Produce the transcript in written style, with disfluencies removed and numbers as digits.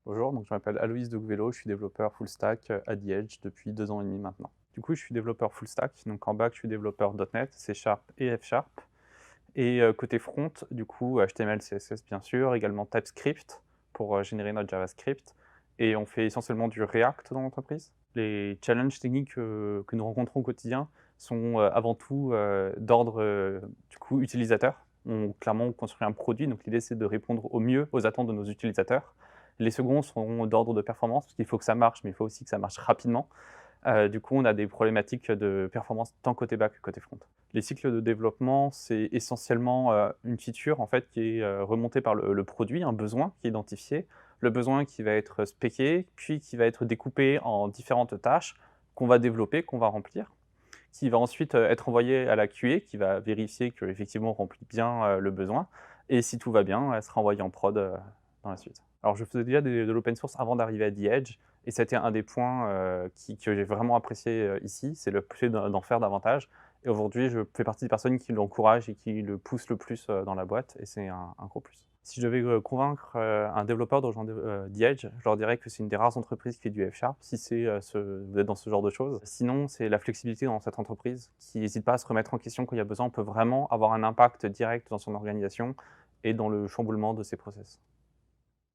Bonjour, donc je m'appelle Aloïs de Gouvello, je suis développeur full stack à The Edge depuis 2 ans et demi maintenant. Du coup, je suis développeur full stack, donc en back, je suis développeur .NET, C# et F#. Et côté front, du coup, HTML, CSS bien sûr, également TypeScript pour générer notre JavaScript. Et on fait essentiellement du React dans l'entreprise. Les challenges techniques que nous rencontrons au quotidien sont avant tout d'ordre du coup utilisateur. Clairement, on construit un produit, donc l'idée c'est de répondre au mieux aux attentes de nos utilisateurs. Les seconds sont d'ordre de performance, parce qu'il faut que ça marche, mais il faut aussi que ça marche rapidement. Du coup, on a des problématiques de performance tant côté back que côté front. Les cycles de développement, c'est essentiellement, une feature en fait qui est, remontée par le produit, un besoin qui est identifié. Le besoin qui va être spéqué, puis qui va être découpé en différentes tâches qu'on va développer, qu'on va remplir, qui va ensuite, être envoyé à la QA qui va vérifier qu'effectivement on remplit bien, le besoin et si tout va bien, elle sera envoyée en prod, dans la suite. Alors je faisais déjà de l'open source avant d'arriver à The Edge et ça a été un des points, que j'ai vraiment apprécié, ici, c'est le fait d'en faire davantage et aujourd'hui je fais partie des personnes qui l'encouragent et qui le poussent le plus, dans la boîte et c'est un gros plus. Si je devais, convaincre, un développeur de rejoindre, The Edge, je leur dirais que c'est une des rares entreprises qui fait du F#, si c'est, vous êtes dans ce genre de choses. Sinon, c'est la flexibilité dans cette entreprise qui n'hésite pas à se remettre en question quand il y a besoin. On peut vraiment avoir un impact direct dans son organisation et dans le chamboulement de ses process.